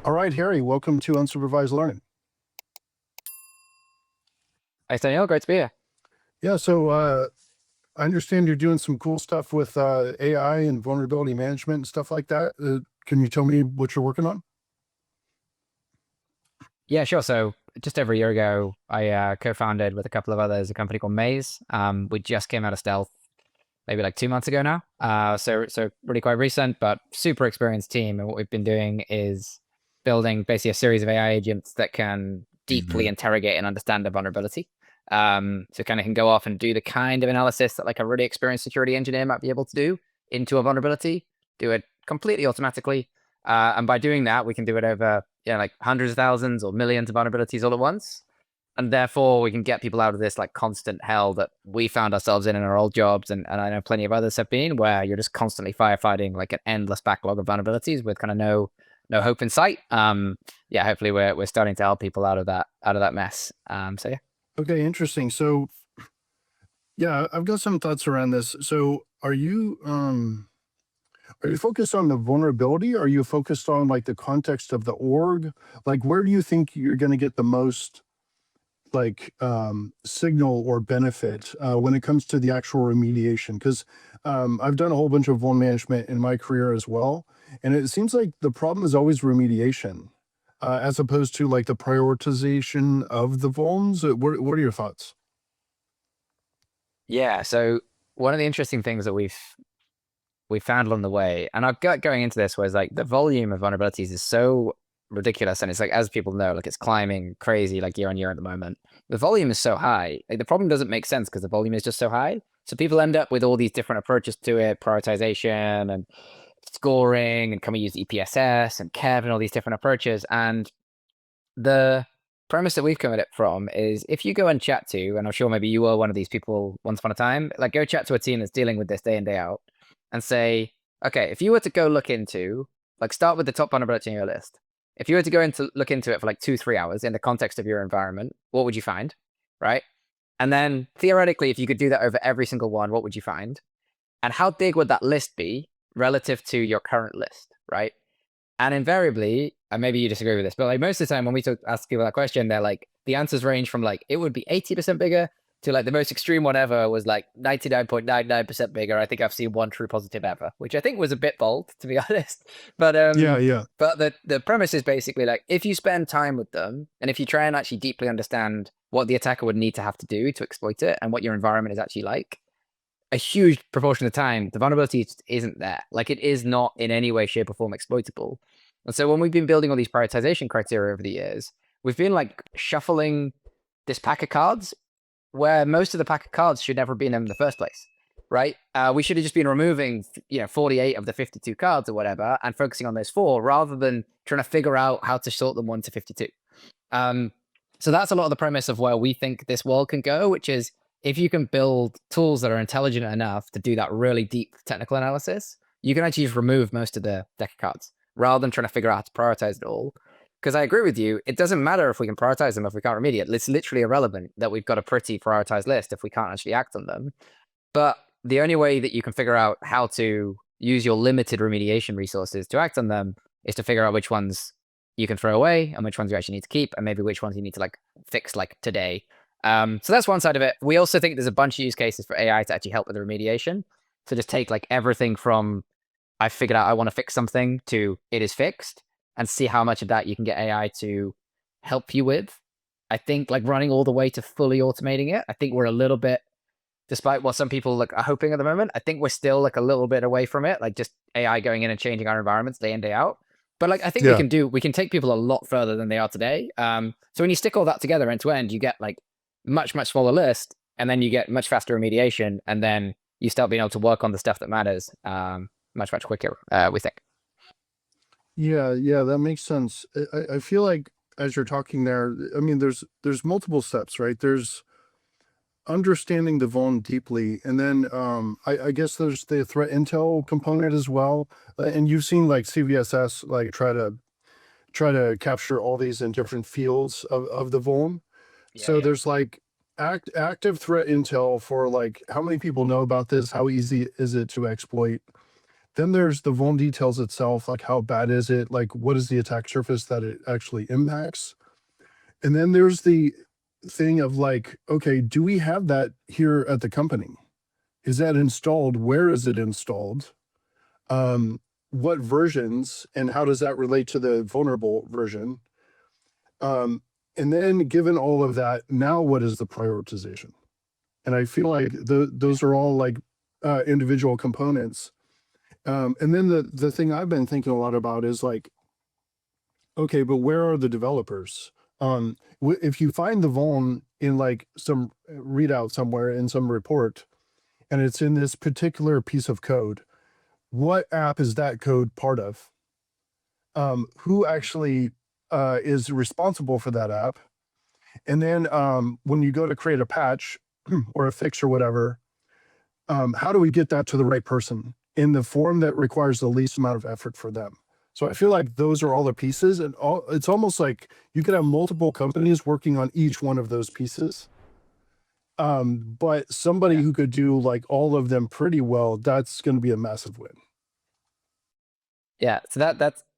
All right, Harry, welcome to Unsupervised Learning. Hey, Daniel, great to be here. Yeah, so I understand you're doing some cool stuff with AI and vulnerability management and stuff like that. Can you tell me what you're working on? Yeah, sure. So just over a year ago, I co-founded with a couple of others a company called Maze. We just came out of stealth maybe like 2 months ago now. So really quite recent, but super experienced team. And what we've been doing is building basically a series of AI agents that can deeply interrogate and understand a vulnerability. So kind of can go off and do the kind of analysis that like a really experienced security engineer might be able to do into a vulnerability, do it completely automatically. And by doing that, we can do it over like hundreds of thousands or millions of vulnerabilities all at once. And therefore, we can get people out of this like constant hell that we found ourselves in our old jobs, and I know plenty of others have been, where you're just constantly firefighting like an endless backlog of vulnerabilities with kind of no hope in sight. Yeah, hopefully we're starting to help people out of that mess. So yeah. Okay, interesting. So yeah, I've got some thoughts around this. So are you focused on the vulnerability? Or are you focused on like the context of the org? Like where do you think you're going to get the most like signal or benefit when it comes to the actual remediation? Because I've done a whole bunch of vuln management in my career as well, and it seems like the problem is always remediation as opposed to like the prioritization of the vulns. What are your thoughts? Yeah. So one of the interesting things that we found along the way, and our gut going into this was like the volume of vulnerabilities is so ridiculous, and it's like, as people know, like it's climbing crazy like year on year at the moment. The volume is so high, like the problem doesn't make sense because the volume is just so high. So people end up with all these different approaches to it, prioritization and scoring, and can we use EPSS and Kev and all these different approaches. And the premise that we've come at it from is, if you go and chat to, and I'm sure maybe you were one of these people once upon a time, like go chat to a team that's dealing with this day in, day out, and say, okay, if you were to go look into, like start with the top vulnerability on your list. If you were to go into look into it for like 2-3 hours in the context of your environment, what would you find? Right? And then theoretically, if you could do that over every single one, what would you find? And how big would that list be relative to your current list? Right? And invariably, and maybe you disagree with this, but like most of the time when we ask people that question, they're like, the answers range from like, it would be 80% bigger to like the most extreme one ever was like 99.99% bigger. I think I've seen one true positive ever, which I think was a bit bold, to be honest. But Yeah. but the premise is basically like, if you spend time with them and if you try and actually deeply understand what the attacker would need to have to do to exploit it and what your environment is actually like, a huge proportion of the time, the vulnerability just isn't there. Like it is not in any way, shape, or form exploitable. And so when we've been building all these prioritization criteria over the years, we've been like shuffling this pack of cards where most of the pack of cards should never have been in the first place, right? We should have just been removing, 48 of the 52 cards or whatever, and focusing on those four rather than trying to figure out how to sort them 1 to 52. So that's a lot of the premise of where we think this world can go, which is, if you can build tools that are intelligent enough to do that really deep technical analysis, you can actually just remove most of the deck of cards rather than trying to figure out how to prioritize it all. Because I agree with you, it doesn't matter if we can prioritize them if we can't remediate. It's literally irrelevant that we've got a pretty prioritized list if we can't actually act on them. But the only way that you can figure out how to use your limited remediation resources to act on them is to figure out which ones you can throw away and which ones you actually need to keep, and maybe which ones you need to like fix like today. So that's one side of it. We also think there's a bunch of use cases for AI to actually help with the remediation. So just take like everything from I figured out I want to fix something to it is fixed, and see how much of that you can get AI to help you with. I think like running all the way to fully automating it, I think we're a little bit, despite what some people like are hoping at the moment, I think we're still like a little bit away from it, like just AI going in and changing our environments day in, day out. But like I think Yeah. we can take people a lot further than they are today. So when you stick all that together end to end, you get like much smaller list, and then you get much faster remediation, and then you start being able to work on the stuff that matters much quicker, we think. Yeah, that makes sense. I feel like as you're talking there, I mean, there's multiple steps, right? There's understanding the vuln deeply, and then I guess there's the threat intel component as well. And you've seen like CVSS like try to capture all these in different fields of the vuln. So Yeah. there's like active threat intel for like how many people know about this, how easy is it to exploit. Then there's the vuln details itself, like how bad is it? Like what is the attack surface that it actually impacts? And then there's the thing of like, okay, do we have that here at the company? Is that installed? Where is it installed? What versions and how does that relate to the vulnerable version? And then given all of that, now what is the prioritization? And I feel like those are all like individual components. And then the thing I've been thinking a lot about is like, okay, but where are the developers? If you find the vuln in like some readout somewhere in some report, and it's in this particular piece of code, what app is that code part of? Who actually is responsible for that app? And then when you go to create a patch or a fix or whatever, how do we get that to the right person in the form that requires the least amount of effort for them? So I feel like those are all the pieces, and it's almost like you could have multiple companies working on each one of those pieces. But somebody who could do like all of them pretty well, that's going to be a massive win. Yeah, so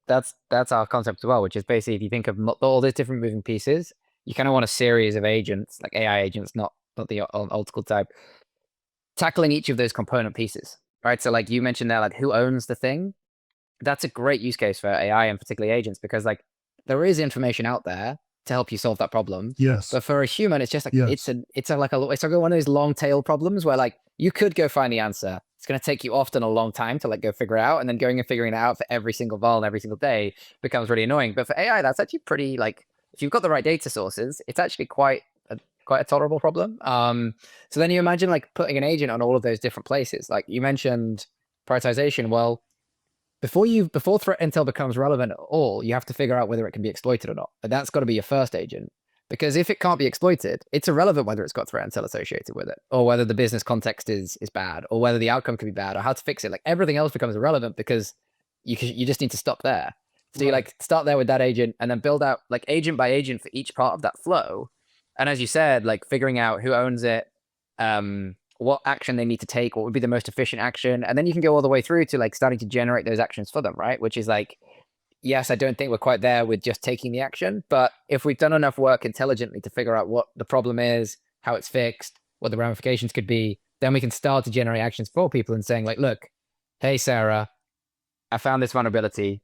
that's our concept as well, which is basically if you think of all these different moving pieces, you kind of want a series of agents, like AI agents, not the old school type, tackling each of those component pieces, right? So like you mentioned there, like who owns the thing? That's a great use case for AI and particularly agents because like there is information out there to help you solve that problem. Yes. But for a human, it's just like Yes. it's like one of those long tail problems where like you could go find the answer. It's going to take you often a long time to like go figure it out, and then going and figuring it out for every single vuln every single day becomes really annoying. But for AI, that's actually pretty like if you've got the right data sources, it's actually quite a tolerable problem. So then you imagine like putting an agent on all of those different places. Like you mentioned prioritization. Well, before threat intel becomes relevant at all, you have to figure out whether it can be exploited or not. And that's got to be your first agent. Because if it can't be exploited, it's irrelevant whether it's got threat intel associated with it, or whether the business context is bad, or whether the outcome can be bad, or how to fix it. Like everything else becomes irrelevant because you just need to stop there. So you like start there with that agent and then build out like agent by agent for each part of that flow. And as you said, like figuring out who owns it, what action they need to take, what would be the most efficient action. And then you can go all the way through to like starting to generate those actions for them, right? Which is like, yes, I don't think we're quite there with just taking the action, but if we've done enough work intelligently to figure out what the problem is, how it's fixed, what the ramifications could be, then we can start to generate actions for people and saying like, look, hey, Sarah, I found this vulnerability.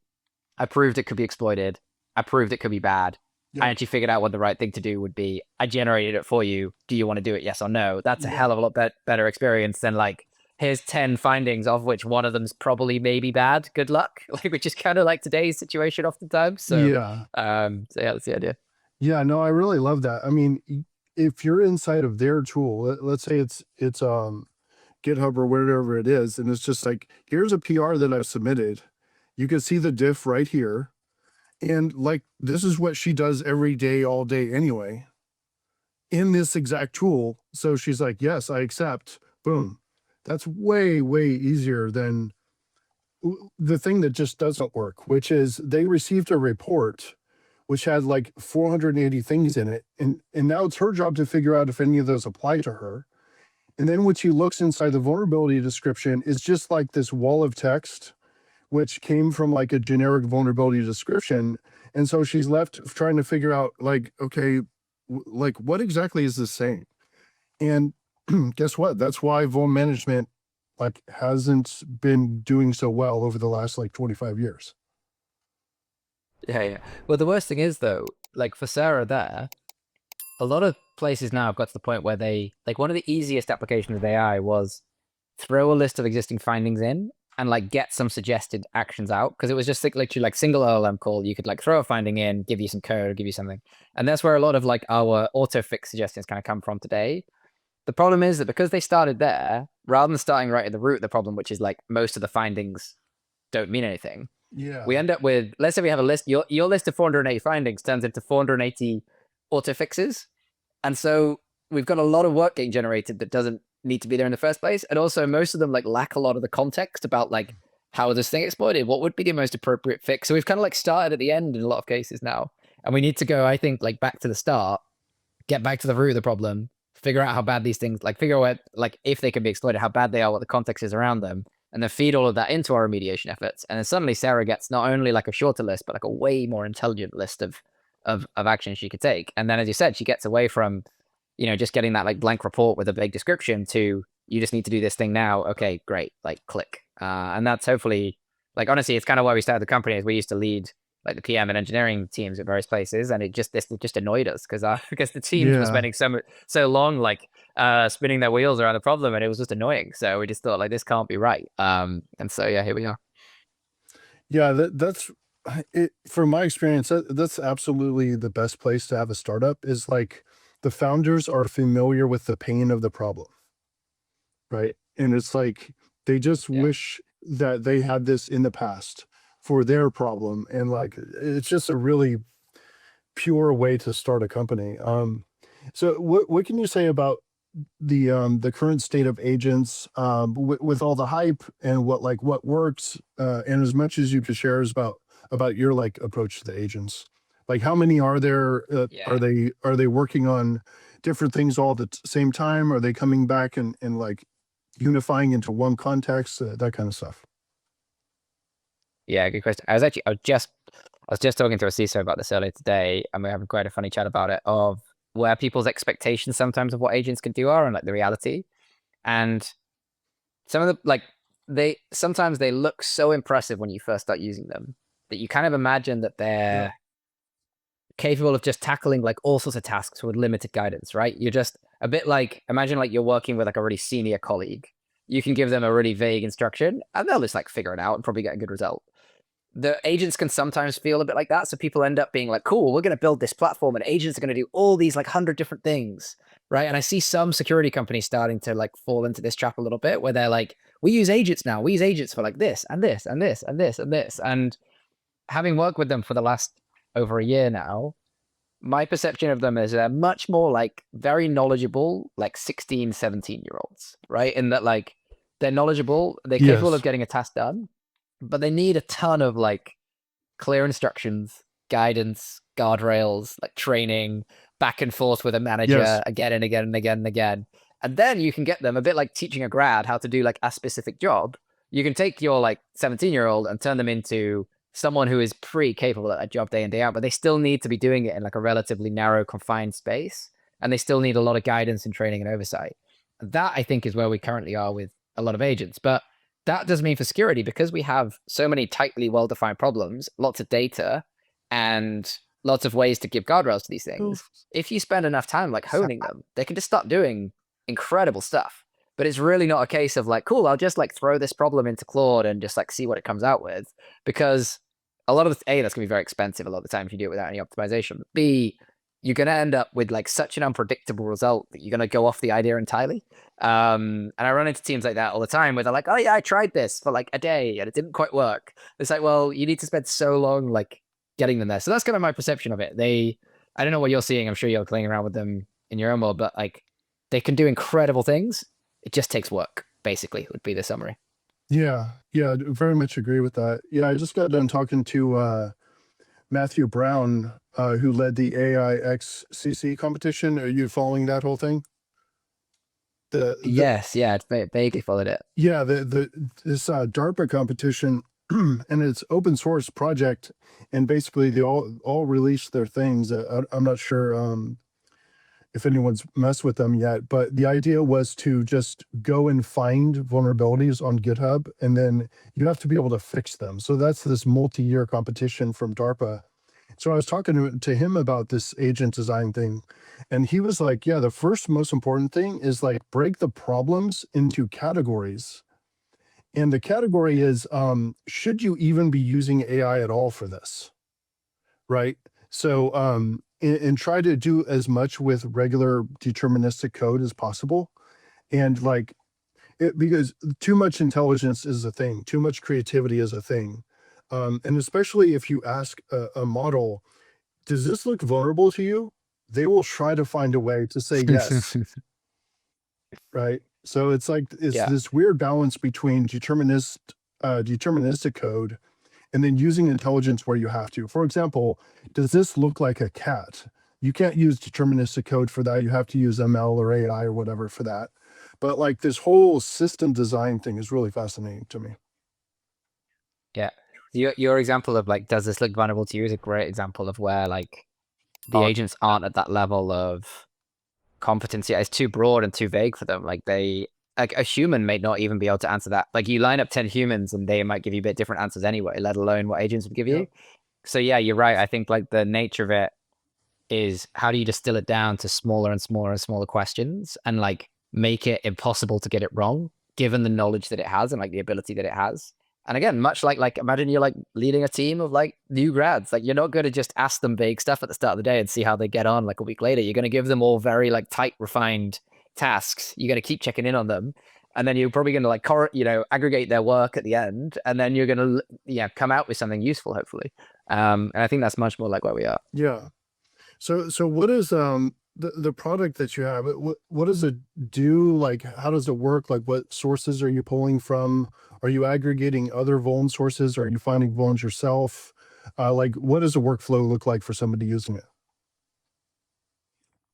I proved it could be exploited. I proved it could be bad. Yeah. I actually figured out what the right thing to do would be. I generated it for you. Do you want to do it? Yes or no? That's a hell of a lot better experience than like, here's 10 findings of which one of them's probably maybe bad. Good luck. Like, which is kind of like today's situation oftentimes. So, yeah. So yeah, that's the idea. Yeah, no, I really love that. I mean, if you're inside of their tool, let's say it's GitHub or wherever it is, and it's just like, here's a PR that I've submitted. You can see the diff right here. And like, this is what she does every day, all day anyway, in this exact tool. So she's like, yes, I accept. Boom. That's way, way easier than the thing that just doesn't work, which is they received a report which had like 480 things in it. And now it's her job to figure out if any of those apply to her. And then when she looks inside the vulnerability description, it's just like this wall of text which came from like a generic vulnerability description. And so she's left trying to figure out like, okay, like what exactly is this saying? And guess what? That's why vuln management like hasn't been doing so well over the last like 25 years. Yeah, yeah. Well, the worst thing is though, like for Sarah there, a lot of places now have got to the point where they like one of the easiest applications of AI was throw a list of existing findings in and like get some suggested actions out because it was just literally like single LLM call. You could like throw a finding in, give you some code, give you something, and that's where a lot of like our auto fix suggestions kind of come from today. The problem is that because they started there, rather than starting right at the root of the problem, which is like most of the findings don't mean anything, Yeah. we end up with, let's say we have a list, your list of 480 findings turns into 480 auto fixes. And so we've got a lot of work getting generated that doesn't need to be there in the first place. And also most of them like lack a lot of the context about like, how is this thing exploited? What would be the most appropriate fix? So we've kind of like started at the end in a lot of cases now. And we need to go, I think, like back to the start, get back to the root of the problem, figure out how bad these things, like figure out like if they can be exploited, how bad they are, what the context is around them, and then feed all of that into our remediation efforts. And then suddenly Sarah gets not only like a shorter list, but like a way more intelligent list of actions she could take. And then, as you said, she gets away from, just getting that like blank report with a big description to, you just need to do this thing now. Okay, great. Like click. And that's hopefully, like, honestly, it's kind of why we started the company, is we used to lead like the PM and engineering teams at various places, and this just annoyed us because the teams were Yeah. spending so long like spinning their wheels around the problem, and it was just annoying. So we just thought, like, this can't be right. And so yeah, here we are. Yeah, that's it. From my experience, that's absolutely the best place to have a startup, is like the founders are familiar with the pain of the problem, right? And it's like they just Yeah. wish that they had this in the past for their problem. And like it's just a really pure way to start a company. So what can you say about the current state of agents, with all the hype and what works, and as much as you could share is about your like approach to the agents, like how many are there, Yeah. are they working on different things all at the same time, are they coming back and like unifying into one context, that kind of stuff? Yeah, good question. I was just talking to a CISO about this earlier today, and we're having quite a funny chat about it, of where people's expectations sometimes of what agents can do are, and like the reality. And some of the like sometimes they look so impressive when you first start using them that you kind of imagine that Yeah. they're capable of just tackling like all sorts of tasks with limited guidance, right? You're just a bit like, imagine like you're working with like a really senior colleague. You can give them a really vague instruction and they'll just like figure it out and probably get a good result. The agents can sometimes feel a bit like that. So people end up being like, cool, we're going to build this platform and agents are going to do all these like 100 different things. Right. And I see some security companies starting to like fall into this trap a little bit, where they're like, we use agents now. We use agents for like this and this and this and this and this. And having worked with them for the last over a year now, my perception of them is they're much more like very knowledgeable, like 16, 17-year olds, right? In that, like, they're knowledgeable, they're capable of Yes. getting a task done, but they need a ton of like clear instructions, guidance, guardrails, like training, back and forth with a Yes. manager again and again and again and again. And then you can get them a bit like teaching a grad how to do like a specific job. You can take your like 17-year-old and turn them into someone who is pretty capable at a job day in, day out, but they still need to be doing it in like a relatively narrow, confined space. And they still need a lot of guidance and training and oversight. That, I think, is where we currently are with a lot of agents. But that does mean for security, because we have so many tightly well-defined problems, lots of data, and lots of ways to give guardrails to these things. If you spend enough time like honing them, they can just start doing incredible stuff. But it's really not a case of like, cool, I'll just like throw this problem into Claude and just like see what it comes out with. Because a lot of the, A, that's gonna be very expensive a lot of the time if you do it without any optimization. B, you're gonna end up with like such an unpredictable result that you're gonna go off the idea entirely. And I run into teams like that all the time where they're like, oh yeah, I tried this for like a day and it didn't quite work. It's like, well, you need to spend so long like getting them there. So that's kind of my perception of it. I don't know what you're seeing. I'm sure you're playing around with them in your own world, but like they can do incredible things. It just takes work, basically, would be the summary. Yeah, yeah, very much agree with that. Yeah, I just got done talking to Matthew Brown, who led the AIXCC competition. Are you following that whole thing? The Yes, yeah, it's vaguely followed it. Yeah, this DARPA competition, and it's open source project, and basically they all released their things. I'm not sure if anyone's messed with them yet, but the idea was to just go and find vulnerabilities on GitHub, and then you have to be able to fix them. So that's this multi-year competition from DARPA. So I was talking to him about this agent design thing, and he was like, yeah, the first most important thing is like break the problems into categories. And the category is, should you even be using AI at all for this? Right. So, and try to do as much with regular deterministic code as possible. And like, because too much intelligence is a thing, too much creativity is a thing. And especially if you ask a model, does this look vulnerable to you? They will try to find a way to say yes, right? So it's like it's Yeah. this weird balance between deterministic code and then using intelligence where you have to. For example, does this look like a cat? You can't use deterministic code for that. You have to use ML or AI or whatever for that. but like this whole system design thing is really fascinating to me. Yeah. Your example of like, does this look vulnerable to you is a great example of where like the agents aren't at that level of competency. It's too broad and too vague for them. Like like a human may not even be able to answer that. Like you line up 10 humans and they might give you a bit different answers anyway, let alone what agents would give Yeah. you. So yeah, you're right. I think like the nature of it is how do you distill it down to smaller and smaller and smaller questions and like make it impossible to get it wrong, given the knowledge that it has and like the ability that it has. And again, much like imagine you're like leading a team of like new grads. Like you're not going to just ask them vague stuff at the start of the day and see how they get on like a week later. You're going to give them all very like tight, refined tasks. You're going to keep checking in on them. And then you're probably going to like aggregate their work at the end, and then you're going to come out with something useful, hopefully. And I think that's much more like where we are. Yeah. So what is the product that you have? What does it do? Like, how does it work? Like, what sources are you pulling from? Are you aggregating other vuln sources? Are you finding vulns yourself? Like, what does the workflow look like for somebody using it?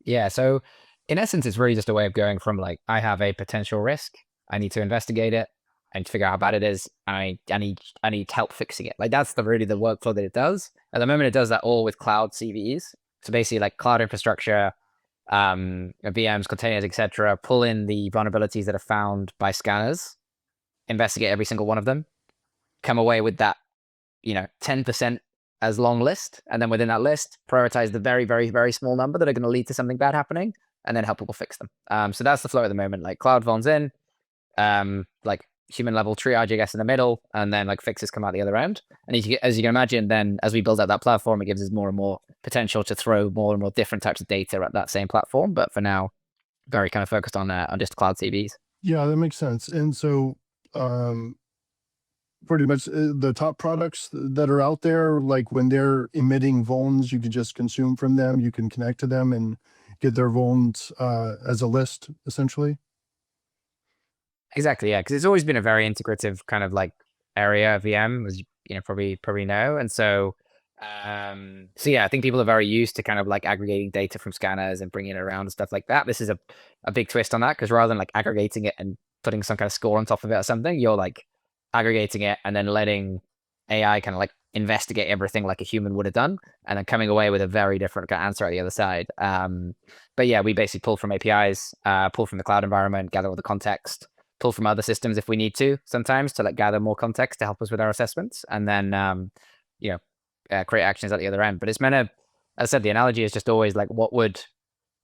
Yeah, so in essence, it's really just a way of going from like, I have a potential risk, I need to investigate it, I need to figure out how bad it is, and I need help fixing it. Like that's really the workflow that it does. At the moment, it does that all with cloud CVEs. So basically, like cloud infrastructure, VMs, containers, etc. Pull in the vulnerabilities that are found by scanners, investigate every single one of them, come away with that 10% as long list. And then within that list, prioritize the very, very, very small number that are going to lead to something bad happening and then help people fix them. So that's the flow at the moment. Like cloud vulns in, like human level triage, I guess, in the middle, and then like fixes come out the other end. And as you can imagine, then as we build out that platform, it gives us more and more potential to throw more and more different types of data at that same platform. But for now, very kind of focused on just cloud CVs. Yeah, that makes sense. And so, um, pretty much the top products that are out there, like when they're emitting vulns, you can just consume from them. You can connect to them and get their vulns as a list, essentially. Exactly, yeah, because it's always been a very integrative kind of like area of VM, as you probably know, and so yeah, I think people are very used to kind of like aggregating data from scanners and bringing it around and stuff like that. This is a big twist on that because rather than like aggregating it and putting some kind of score on top of it or something, you're like aggregating it and then letting AI kind of like investigate everything like a human would have done, and then coming away with a very different answer at the other side. But yeah, we basically pull from APIs, pull from the cloud environment, gather all the context, pull from other systems if we need to sometimes to like gather more context to help us with our assessments, and then create actions at the other end. But it's meant to, as I said, the analogy is just always like what would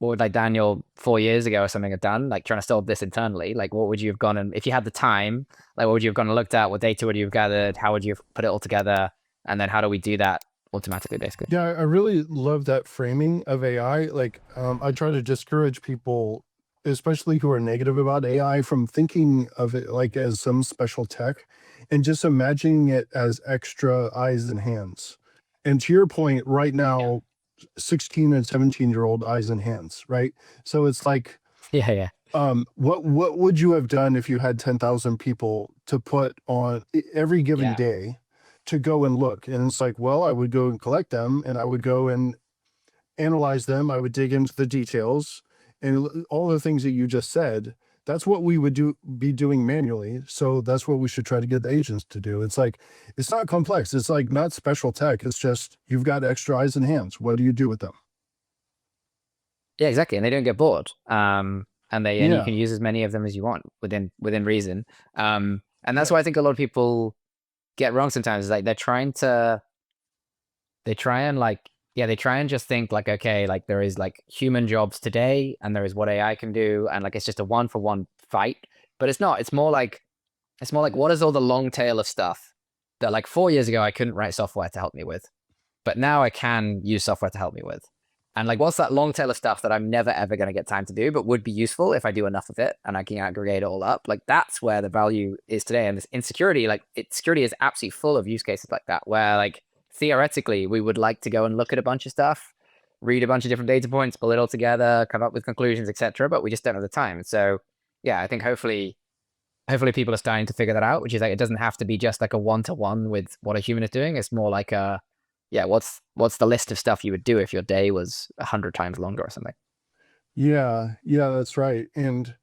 like Daniel 4 years ago or something have done, like trying to solve this internally? Like what would you have gone and if you had the time, like what would you have gone and looked at? What data would you have gathered? How would you have put it all together? And then how do we do that automatically, basically? Yeah, I really love that framing of AI. Like, I try to discourage people, especially who are negative about AI, from thinking of it like as some special tech and just imagining it as extra eyes and hands. And to your point, right Yeah. now, 16 and 17-year-old eyes and hands, right? So it's like, Yeah, yeah. what would you have done if you had 10,000 people to put on every given Yeah. day to go and look? And it's like, well, I would go and collect them and I would go and analyze them. I would dig into the details and all the things that you just said. That's what we would be doing manually. So that's what we should try to get the agents to do. It's like, it's not complex. It's like not special tech. It's just, you've got extra eyes and hands. What do you do with them? Yeah, exactly. And they don't get bored. And you Yeah. can use as many of them as you want within reason. And that's Yeah. why I think a lot of people get wrong sometimes. Is like they try and like they try and just think like, okay, like there is like human jobs today and there is what AI can do, and like it's just a one for one fight. But it's not. It's more like what is all the long tail of stuff that like 4 years ago I couldn't write software to help me with, but now I can use software to help me with. And like, what's that long tail of stuff that I'm never ever going to get time to do, but would be useful if I do enough of it and I can aggregate it all up? Like, that's where the value is today. And this insecurity, security is absolutely full of use cases like that, where like theoretically we would like to go and look at a bunch of stuff, read a bunch of different data points, pull it all together, come up with conclusions, etc. But we just don't have the time. So, yeah, I think hopefully people are starting to figure that out, which is like it doesn't have to be just like a one-to-one with what a human is doing. It's more like what's the list of stuff you would do if your day was 100 times longer or something? Yeah. Yeah, that's right. And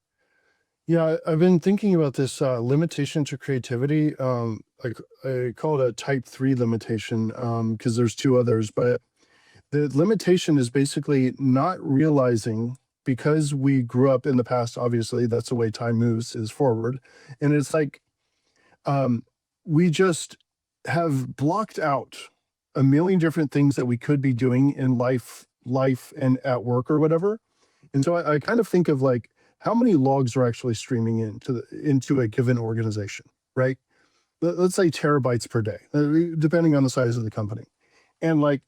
Yeah, I've been thinking about this limitation to creativity. Like I call it a type 3 limitation because there's two others, but the limitation is basically not realizing, because we grew up in the past, obviously, that's the way time moves, is forward. And it's like um, we just have blocked out a million different things that we could be doing in life and at work or whatever. And so I kind of think of like how many logs are actually streaming into a given organization, right? Let's say terabytes per day, depending on the size of the company. And like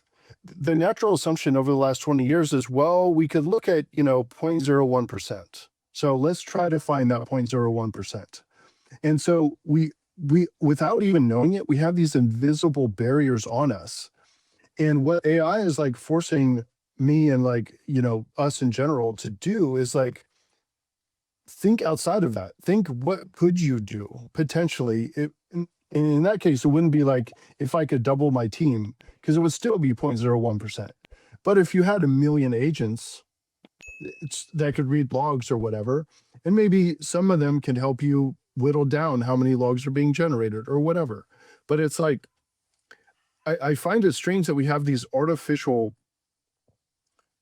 the natural assumption over the last 20 years is, well, we could look at, 0.01%. So let's try to find that 0.01%. And so we without even knowing it, we have these invisible barriers on us. And what AI is like forcing me and like, us in general to do is like think outside of that. Think, what could you do potentially? In that case, it wouldn't be like if I could double my team, because it would still be 0.01%. But if you had a million agents that could read logs or whatever, and maybe some of them can help you whittle down how many logs are being generated or whatever. But it's like, I find it strange that we have these artificial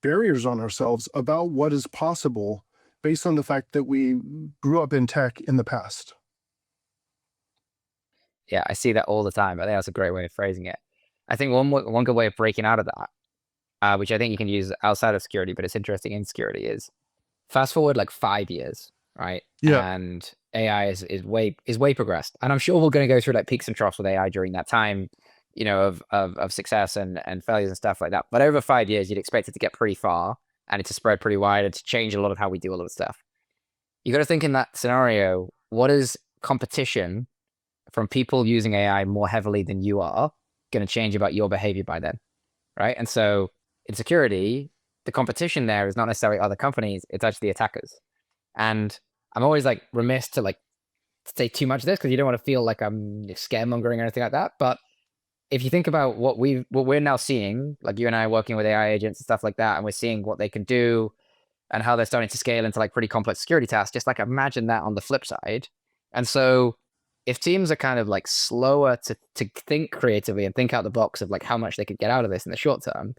barriers on ourselves about what is possible based on the fact that we grew up in tech in the past. Yeah, I see that all the time. I think that's a great way of phrasing it. I think one good way of breaking out of that, which I think you can use outside of security, but it's interesting in security, is fast forward like 5 years, right? Yeah. And AI is way progressed. And I'm sure we're going to go through like peaks and troughs with AI during that time, of success and failures and stuff like that. But over 5 years, you'd expect it to get pretty far and it to spread pretty wide and to change a lot of how we do a lot of stuff. You got to think in that scenario, what is competition from people using AI more heavily than you are going to change about your behavior by then, right? And so in security, the competition there is not necessarily other companies; it's actually the attackers. And I'm always like remiss to like say too much of this because you don't want to feel like I'm scaremongering or anything like that. But if you think about what we're now seeing, like you and I working with AI agents and stuff like that, and we're seeing what they can do and how they're starting to scale into like pretty complex security tasks, just like imagine that on the flip side. And so if teams are kind of like slower to think creatively and think out the box of like how much they could get out of this in the short term,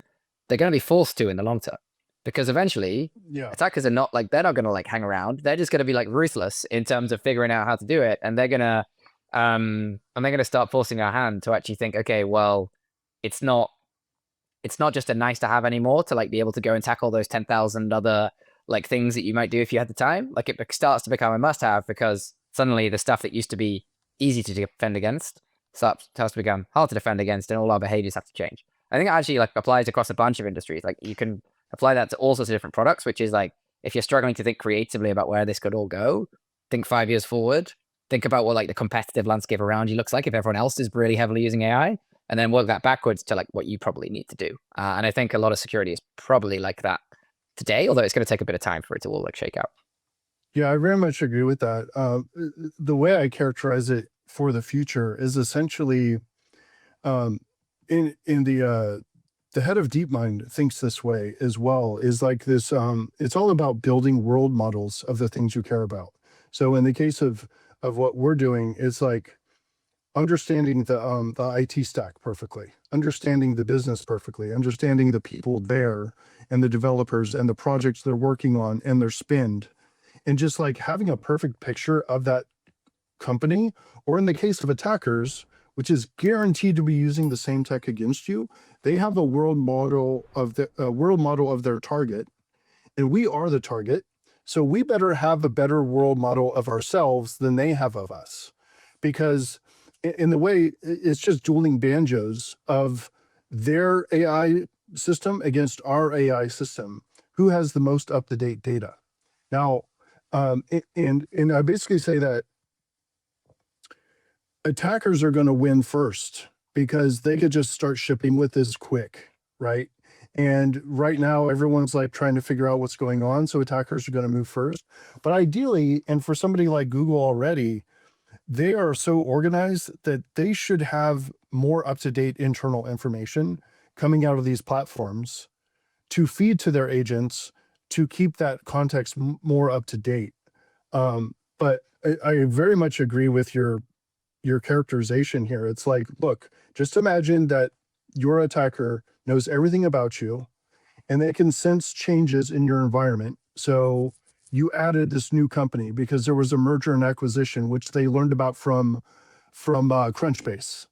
they're going to be forced to in the long term. Because eventually Yeah. attackers are not like, they're not going to like hang around. They're just going to be like ruthless in terms of figuring out how to do it. And they're going to start forcing our hand to actually think, okay, well, it's not it's not just a nice to have anymore to like be able to go and tackle those 10,000 other like things that you might do if you had the time. Like it starts to become a must have because suddenly the stuff that used to be easy to defend against starts to become hard to defend against, and all our behaviors have to change. I think it actually like applies across a bunch of industries. Like you can apply that to all sorts of different products, which is like if you're struggling to think creatively about where this could all go, think 5 years forward. Think about what like the competitive landscape around you looks like if everyone else is really heavily using AI, and then work that backwards to like what you probably need to do. And I think a lot of security is probably like that today, although it's going to take a bit of time for it to all like shake out. Yeah, I very much agree with that. The way I characterize it for the future is essentially um, in the head of DeepMind thinks this way as well. Is like this. It's all about building world models of the things you care about. So in the case of what we're doing, it's like understanding the IT stack perfectly, understanding the business perfectly, understanding the people there and the developers and the projects they're working on and their spend, and just like having a perfect picture of that company, or in the case of attackers, which is guaranteed to be using the same tech against you, they have a world model of their target, and we are the target. So we better have a better world model of ourselves than they have of us, because in the way it's just dueling banjos of their AI system against our AI system. Who has the most up to date data? Now, and I basically say that attackers are going to win first because they could just start shipping with this quick, right? And right now, everyone's like trying to figure out what's going on. So attackers are going to move first. But ideally, and for somebody like Google already, they are so organized that they should have more up to date internal information coming out of these platforms to feed to their agents to keep that context more up to date. But I very much agree with your characterization here. It's like, look, just imagine that your attacker knows everything about you and they can sense changes in your environment. So you added this new company because there was a merger and acquisition, which they learned about from Crunchbase.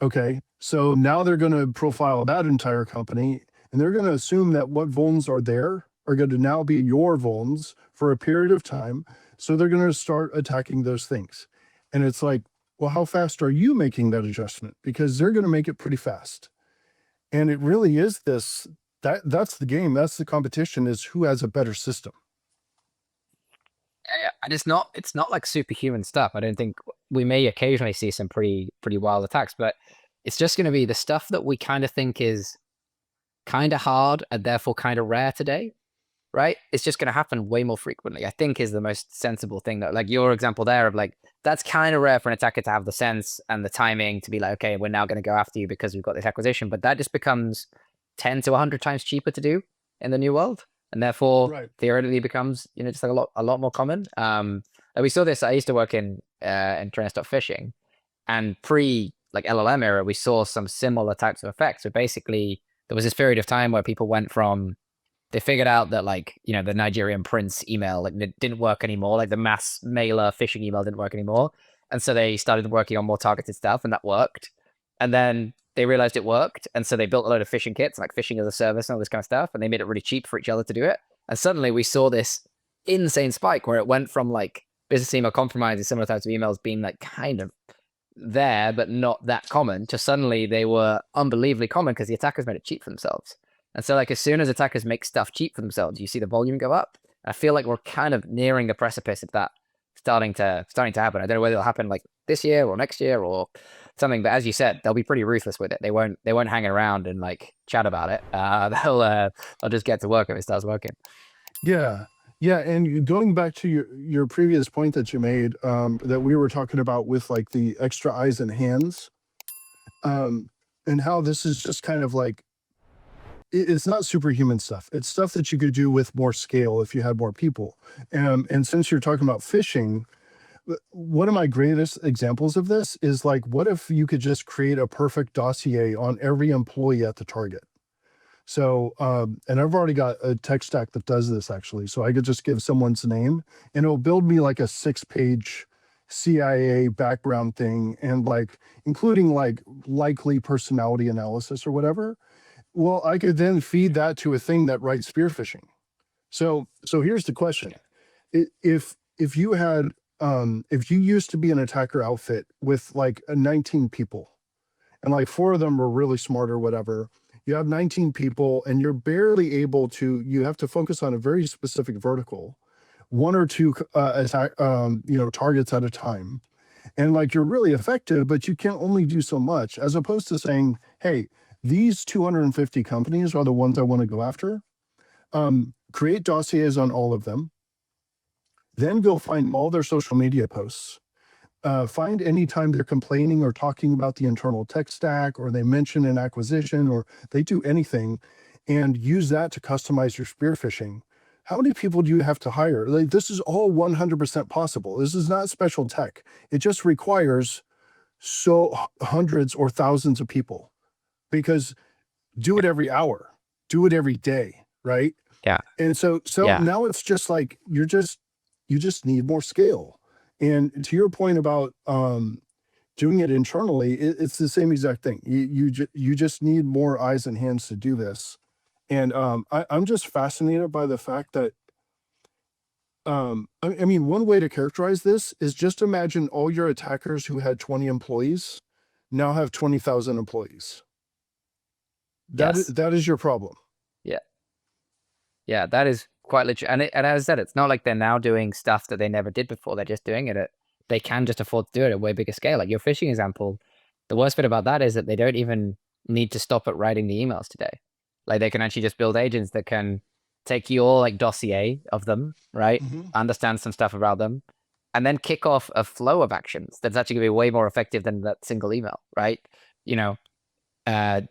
Okay, so now they're going to profile that entire company, and they're going to assume that what vulns are there are going to now be your vulns for a period of time. So they're going to start attacking those things. And it's like, well, how fast are you making that adjustment? Because they're going to make it pretty fast. And it really is this that's the game. That's the competition, is who has a better system. Yeah, and it's not like superhuman stuff. I don't think we may occasionally see some pretty wild attacks, but it's just going to be the stuff that we kind of think is kind of hard and therefore kind of rare today, right? It's just going to happen way more frequently, I think, is the most sensible thing. That, like your example there of like, that's kind of rare for an attacker to have the sense and the timing to be like, okay, we're now going to go after you because we've got this acquisition. But that just becomes 10 to 100 times cheaper to do in the new world, and therefore Right. theoretically becomes, just like a lot more common. And we saw this. I used to work in trying to stop phishing, and pre like LLM era, we saw some similar types of effects. So basically, there was this period of time where people went from, they figured out that, like, the Nigerian prince email, like, it didn't work anymore. Like the mass mailer phishing email didn't work anymore. And so they started working on more targeted stuff, and that worked. And then they realized it worked. And so they built a load of phishing kits, like phishing as a service and all this kind of stuff. And they made it really cheap for each other to do it. And suddenly we saw this insane spike where it went from like business email compromise and similar types of emails being like kind of there, but not that common, to suddenly they were unbelievably common because the attackers made it cheap for themselves. And so, like, as soon as attackers make stuff cheap for themselves, you see the volume go up. I feel like we're kind of nearing the precipice of that starting to happen. I don't know whether it'll happen like this year or next year or something, but as you said, they'll be pretty ruthless with it. They won't hang around and like chat about it. They'll just get to work if it starts working. Yeah. Yeah. And going back to your previous point that you made, that we were talking about with like the extra eyes and hands, and how this is just kind of like, it's not superhuman stuff. It's stuff that you could do with more scale if you had more people. And since you're talking about phishing, one of my greatest examples of this is like, what if you could just create a perfect dossier on every employee at the target? So, and I've already got a tech stack that does this actually. So I could just give someone's name and it'll build me like a 6-page CIA background thing, and like including like likely personality analysis or whatever. Well, I could then feed that to a thing that writes spear phishing. So here's the question. If you had, if you used to be an attacker outfit with like 19 people, and like 4 of them were really smart or whatever, you have 19 people and you're barely able to, you have to focus on a very specific vertical, 1 or 2 attack, targets at a time. And like you're really effective, but you can only do so much, as opposed to saying, hey, these 250 companies are the ones I want to go after. Create dossiers on all of them, then go find all their social media posts. Find any time they're complaining or talking about the internal tech stack, or they mention an acquisition, or they do anything, and use that to customize your spear phishing. How many people do you have to hire? Like, this is all 100% possible. This is not special tech. It just requires hundreds or thousands of people, because do it every hour, do it every day, right? Yeah. And so Yeah. now it's just like you just need more scale. And to your point about doing it internally, it's the same exact thing. You just need more eyes and hands to do this. And I'm just fascinated by the fact that I mean, one way to characterize this is just imagine all your attackers who had 20 employees now have 20,000 employees. Yes. That is your problem. Yeah. Yeah, that is quite legit. And as I said, it's not like they're now doing stuff that they never did before. They're just doing it they can just afford to do it at a way bigger scale. Like your phishing example, the worst bit about that is that they don't even need to stop at writing the emails today. Like they can actually just build agents that can take your like dossier of them, right? Mhm. Understand some stuff about them, and then kick off a flow of actions that's actually gonna be way more effective than that single email, right? You know,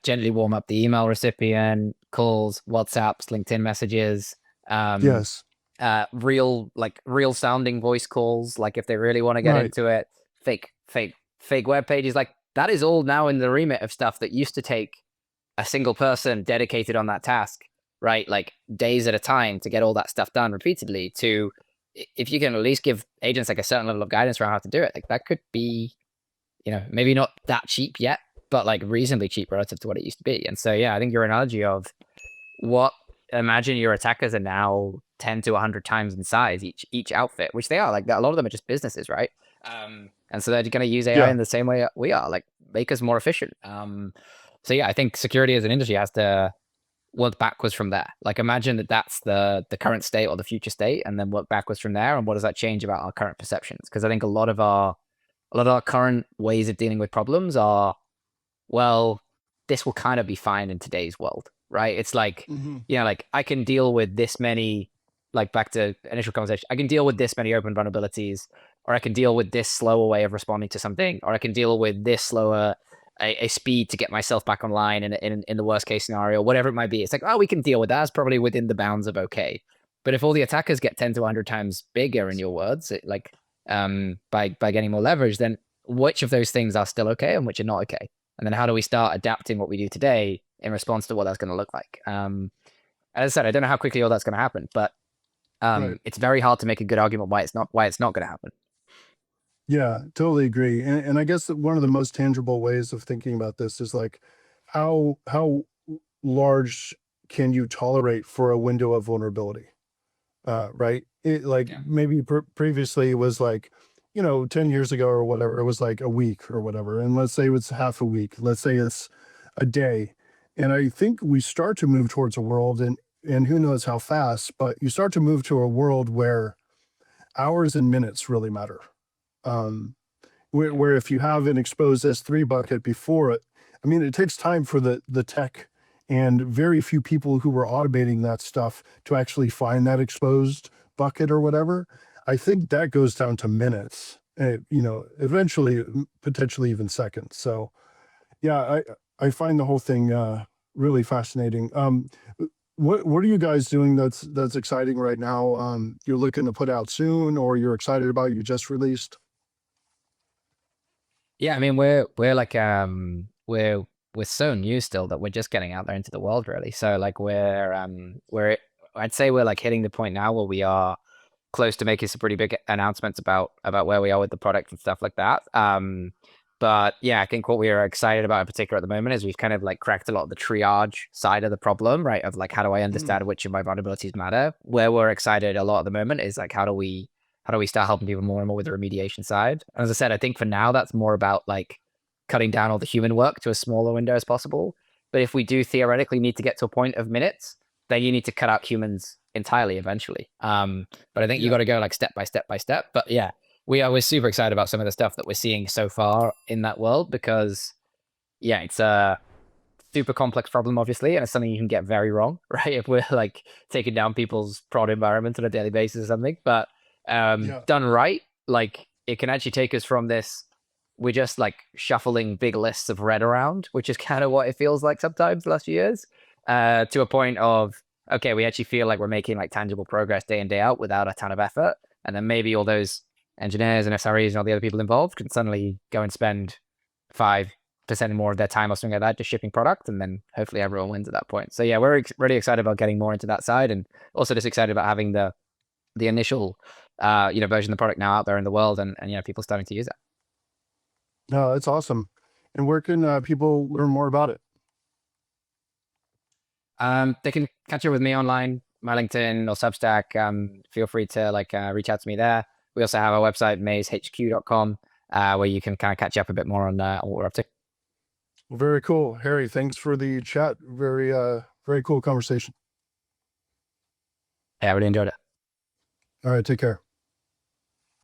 gently warm up the email recipient, calls, WhatsApps, LinkedIn messages, um, Yes. real sounding voice calls, like if they really want to get Right. into it, fake web pages, like that is all now in the remit of stuff that used to take a single person dedicated on that task, right? Like days at a time to get all that stuff done repeatedly. To if you can at least give agents like a certain level of guidance around how to do it, like that could be, maybe not that cheap yet, but like reasonably cheap relative to what it used to be. And so, yeah, I think your analogy of imagine your attackers are now 10 to 100 times in size each outfit, which they are. Like a lot of them are just businesses, right? And so they're going to use AI Yeah. in the same way we are, like make us more efficient. So yeah, I think security as an industry has to work backwards from there. Like imagine that that's the current state or the future state, and then work backwards from there. And what does that change about our current perceptions? Because I think a lot of our current ways of dealing with problems are, well, this will kind of be fine in today's world, right? It's like, Mm-hmm. like I can deal with this many, like back to initial conversation, I can deal with this many open vulnerabilities, or I can deal with this slower way of responding to something, or I can deal with this slower a speed to get myself back online in the worst case scenario, whatever it might be. It's like, oh, we can deal with that. It's probably within the bounds of okay. But if all the attackers get 10 to 100 times bigger, in your words, by getting more leverage, then which of those things are still okay and which are not okay? And then how do we start adapting what we do today in response to what that's going to look like? As I said, I don't know how quickly all that's going to happen, but Right. it's very hard to make a good argument why it's not going to happen. Yeah, totally agree. And I guess that one of the most tangible ways of thinking about this is like how large can you tolerate for a window of vulnerability? Right? It like Yeah. maybe previously it was like, 10 years ago or whatever, it was like a week or whatever. And let's say it's half a week. Let's say it's a day. And I think we start to move towards a world, and who knows how fast, but you start to move to a world where hours and minutes really matter. Um, where if you have an exposed S3 bucket before it, I mean, it takes time for the tech and very few people who were automating that stuff to actually find that exposed bucket or whatever. I think that goes down to minutes, eventually, potentially even seconds. So yeah, I find the whole thing really fascinating. What are you guys doing that's exciting right now? You're looking to put out soon, or you're excited about, you just released? Yeah, I mean we're so new still that we're just getting out there into the world really. So like we're I'd say we're like hitting the point now where we are close to making some pretty big announcements about where we are with the product and stuff like that. But yeah, I think what we are excited about in particular at the moment is we've kind of like cracked a lot of the triage side of the problem, right? Of like, how do I understand which of my vulnerabilities matter? Where we're excited a lot at the moment is like, how do we start helping people more and more with the remediation side? And as I said, I think for now that's more about like cutting down all the human work to a smaller window as possible. But if we do theoretically need to get to a point of minutes, then you need to cut out humans entirely eventually. But I think you Yeah. got to go like step by step by step. But yeah, we're super excited about some of the stuff that we're seeing so far in that world because yeah, it's a super complex problem obviously, and it's something you can get very wrong, right? If we're like taking down people's prod environment on a daily basis or something. But Yeah. done right, like it can actually take us from this. We're just like shuffling big lists of red around, which is kind of what it feels like sometimes the last few years, to a point of okay, we actually feel like we're making like tangible progress day in day out without a ton of effort, and then maybe all those engineers and SREs and all the other people involved can suddenly go and spend 5% more of their time or something like that just shipping product, and then hopefully everyone wins at that point. So yeah, we're really excited about getting more into that side, and also just excited about having the initial version of the product now out there in the world, and people starting to use it. No, it's awesome. And where can people learn more about it? They can catch up with me online, my LinkedIn or Substack. Feel free to reach out to me there. We also have our website, mazehq.com, where you can kind of catch up a bit more on what we're up to. Well, very cool. Harry, thanks for the chat. Very cool conversation. Yeah, I really enjoyed it. All right, take care.